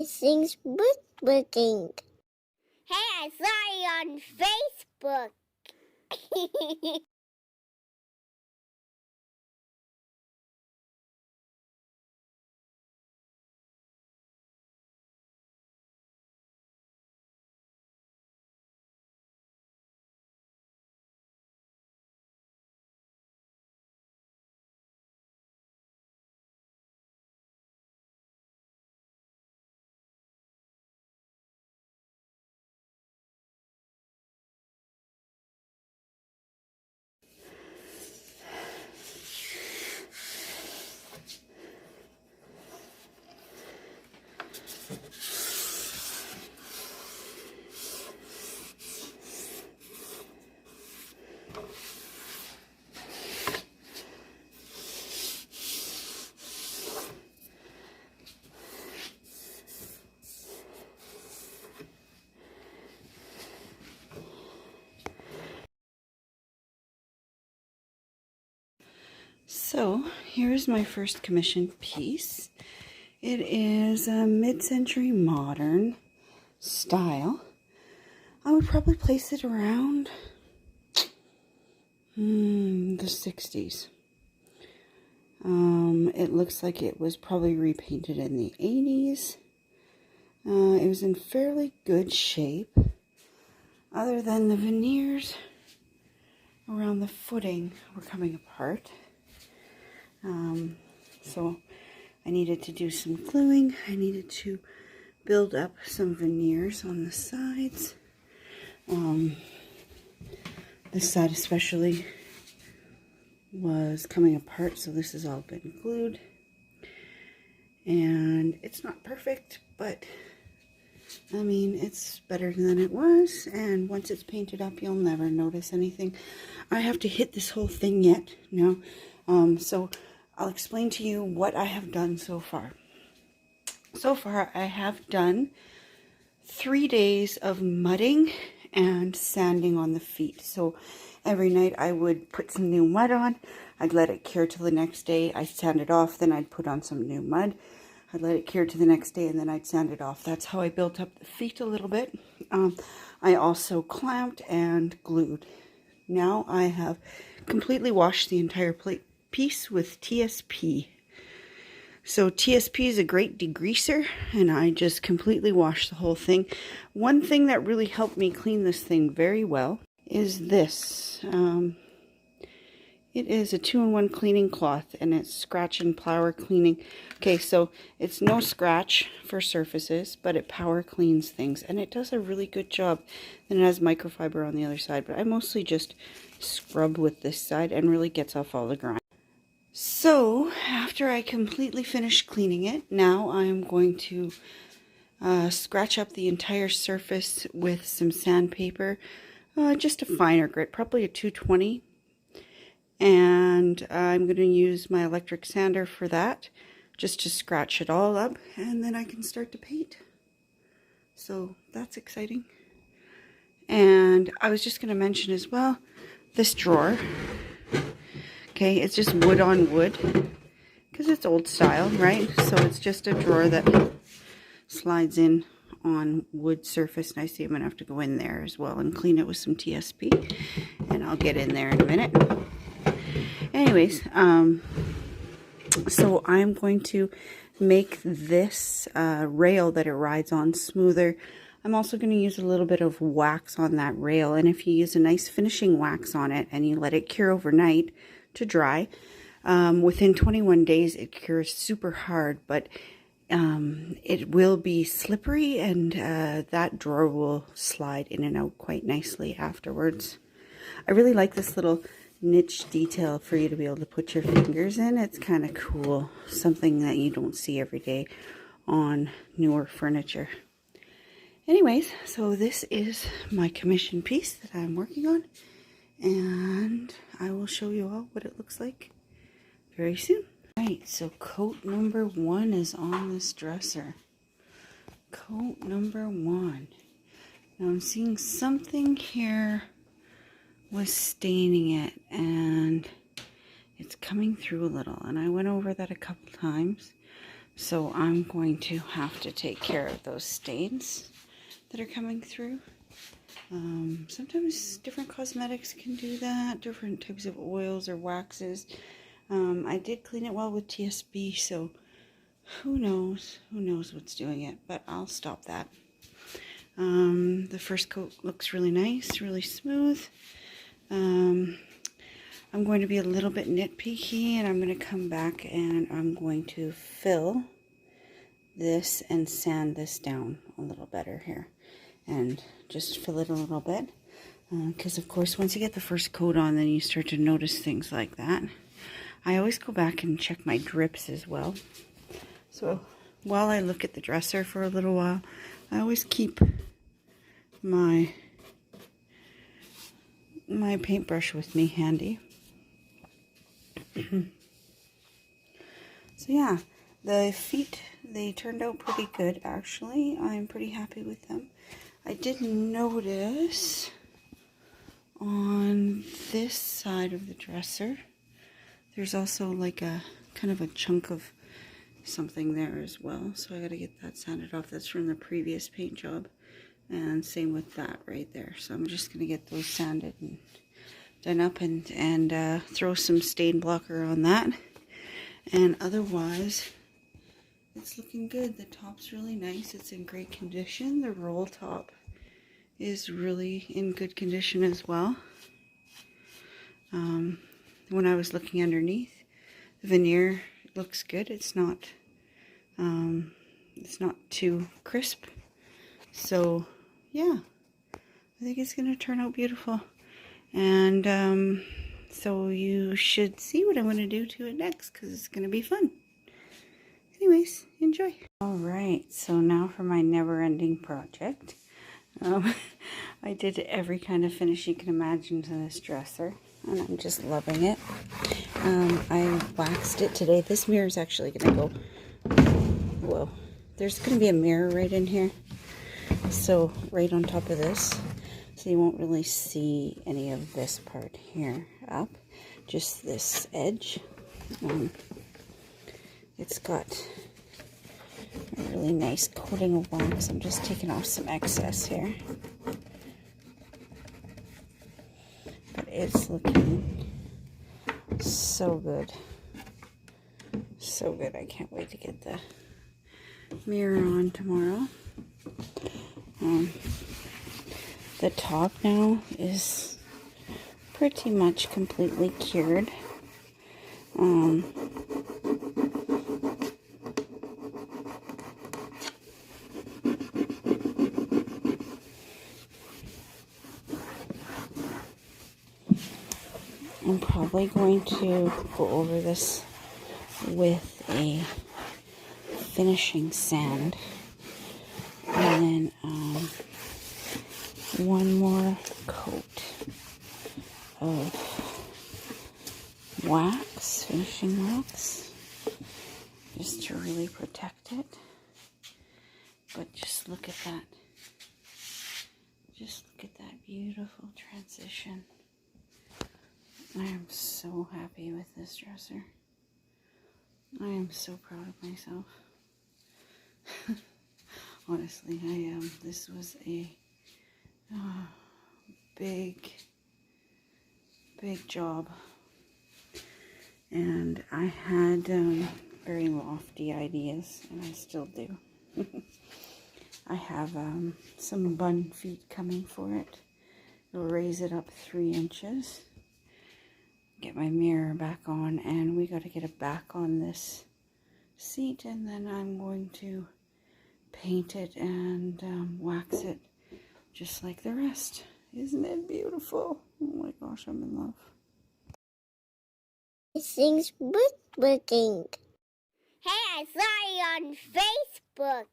Things book. Hey, I saw you on Facebook. So here's my first commissioned piece. It is a mid-century modern style. I would probably place it around the 60s. It looks like it was probably repainted in the 80s. It was in fairly good shape, other than the veneers around the footing were coming apart. So I needed to do some gluing. I needed to build up some veneers on the sides. This side especially was coming apart, so this has all been glued. And it's not perfect, but I mean, it's better than it was. And once it's painted up, you'll never notice anything. I have to hit this whole thing yet now. So I'll explain to you what I have done so far. So far, I have done 3 days of mudding and sanding on the feet. So every night I would put some new mud on. I'd let it cure till the next day. I'd sand it off, then I'd put on some new mud. I'd let it cure to the next day, and then I'd sand it off. That's how I built up the feet a little bit. I also clamped and glued. Now I have completely washed the entire piece with TSP. So TSP is a great degreaser, and I just completely washed the whole thing. One thing that really helped me clean this thing very well is this. It is a 2-in-1 cleaning cloth, and it's scratch and power cleaning. Okay, so it's no scratch for surfaces, but it power cleans things, and it does a really good job. And it has microfiber on the other side, but I mostly just scrub with this side and really gets off all the grime. So after I completely finished cleaning it, now I'm going to scratch up the entire surface with some sandpaper, just a finer grit, probably a 220. And I'm going to use my electric sander for that, just to scratch it all up, and then I can start to paint. So that's exciting. And I was just going to mention as well, this drawer. Okay, it's just wood on wood, because it's old style, right? So it's just a drawer that slides in on wood surface, and I see I'm going to have to go in there as well and clean it with some TSP, and I'll get in there in a minute. Anyways, so I'm going to make this rail that it rides on smoother. I'm also going to use a little bit of wax on that rail, and if you use a nice finishing wax on it and you let it cure overnight to dry, within 21 days it cures super hard, but it will be slippery, and that drawer will slide in and out quite nicely afterwards. I really like this little niche detail for you to be able to put your fingers in. It's kind of cool, something that you don't see every day on newer furniture. Anyways, so this is my commission piece that I'm working on, and I will show you all what it looks like very soon. Right, so coat number 1 is on this dresser. Coat number 1. Now I'm seeing something here was staining it, and it's coming through a little, and I went over that a couple times. So I'm going to have to take care of those stains that are coming through. Sometimes different cosmetics can do that, different types of oils or waxes. I did clean it well with TSB, so who knows what's doing it, but I'll stop that. The first coat looks really nice, really smooth. I'm going to be a little bit nitpicky, and I'm going to come back and I'm going to fill this and sand this down a little better here, and just fill it a little bit, because of course once you get the first coat on, then you start to notice things like that. I always go back and check my drips as well. So while I look at the dresser for a little while, I always keep my paintbrush with me handy. So yeah, the feet, they turned out pretty good actually. I'm pretty happy with them. I did notice on this side of the dresser, there's also like a kind of a chunk of something there as well. So I gotta get that sanded off. That's from the previous paint job. And same with that right there. So I'm just gonna get those sanded and done up, and throw some stain blocker on that. And otherwise, it's looking good. The top's really nice. It's in great condition. The roll top is really in good condition as well. When I was looking underneath, the veneer looks good. It's not too crisp. So yeah, I think it's going to turn out beautiful. And so you should see what I'm going to do to it next, because it's going to be fun. Anyways, enjoy. Alright, so now for my never-ending project. I did every kind of finish you can imagine to this dresser, and I'm just loving it. I waxed it today. This mirror is actually going to go, whoa, there's going to be a mirror right in here. So right on top of this, so you won't really see any of this part here up, just this edge. It's got a really nice coating of wax. I'm just taking off some excess here, but it's looking so good, so good. I can't wait to get the mirror on tomorrow. The top now is pretty much completely cured. I'm probably going to go over this with a finishing sand, and then one more coat of wax, finishing wax, just to really protect it. But just look at that. Just look at that beautiful transition. I am so happy with this dresser. I am so proud of myself. Honestly, I am. This was a big job. And I had very lofty ideas, and I still do. I have some bun feet coming for it. It'll raise it up 3 inches. Get my mirror back on, and we got to get it back on this seat, and then I'm going to paint it and wax it just like the rest. Isn't it beautiful? Oh my gosh, I'm in love. This thing's working. Hey, I saw you on Facebook.